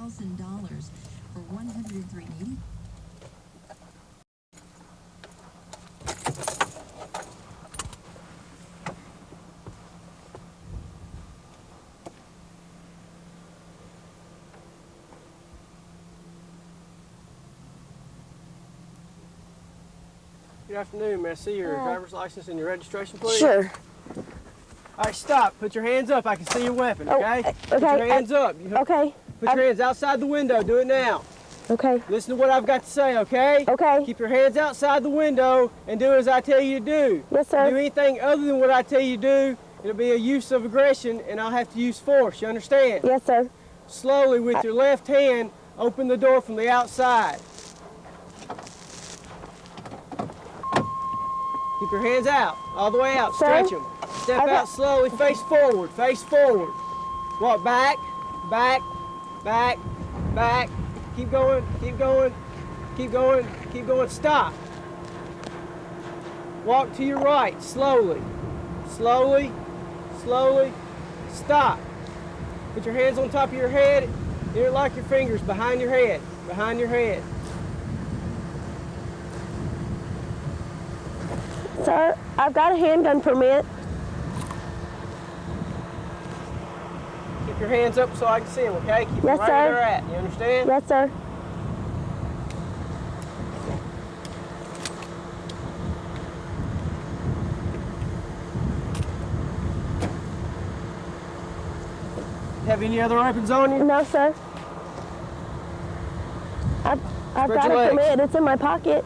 $1,000 for 103.80. Good afternoon. May I see your driver's license and your registration, please? Sure. All right, stop. Put your hands up. I can see your weapon, okay? Okay. Put your hands up. Okay. Put your hands outside the window. Do it now. Okay. Listen to what I've got to say, okay? Okay. Keep your hands outside the window and do as I tell you to do. Yes, sir. Do anything other than what I tell you to do, it'll be a use of aggression and I'll have to use force. You understand? Yes, sir. Slowly, with your left hand, open the door from the outside. Keep your hands out, all the way out. Sir? Stretch them. Step out slowly, face forward, face forward. Walk back, back, back, back. Keep going, keep going, keep going, keep going. Stop. Walk to your right, slowly, slowly, slowly. Stop. Put your hands on top of your head. Interlock your fingers behind your head, behind your head. Sir, I've got a handgun permit. Keep your hands up so I can see them, okay? Keep them Yes, right sir. where they're at. You understand? Yes, sir. Have any other weapons on you? No, sir. I've got a permit. It's in my pocket.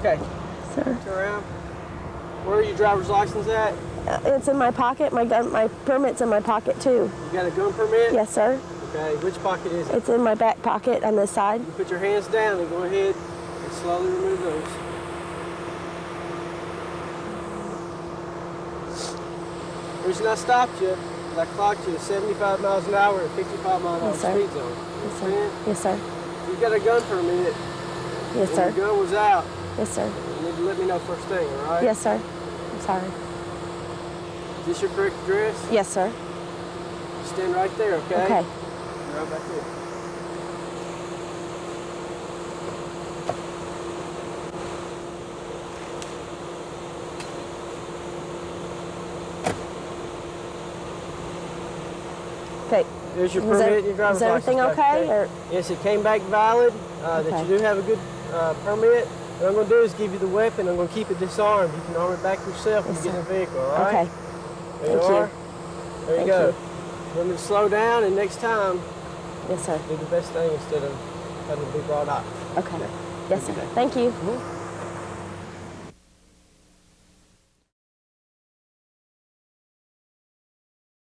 Okay. Sir. Turn around. Where are your driver's license at? It's in my pocket. My permit's in my pocket too. You got a gun permit? Yes, sir. Okay. Which pocket is it? It's in my back pocket on this side. You put your hands down and go ahead and slowly remove those. The reason I stopped you is I clocked you at 75 miles an hour and 55 mile an hour speed zone. Yes, sir. Yes, sir. You got a gun permit. Yes, sir. When the gun was out. Yes, sir. You need to let me know first thing, all right? Yes, sir. I'm sorry. Is this your correct address? Yes, sir. Stand right there, okay? Okay. You're right back there. Okay. There's your permit and your driver's Is everything license. okay? Or? Yes, it came back valid, that you do have a good permit. What I'm going to do is give you the weapon. I'm going to keep it disarmed. You can arm it back yourself when you get in the vehicle, all right? Okay. There you are. There you go. Want me to slow down, and next time, yes, sir. do the best thing instead of having to be brought up. Okay. Yes, sir. Thank you. Mm-hmm.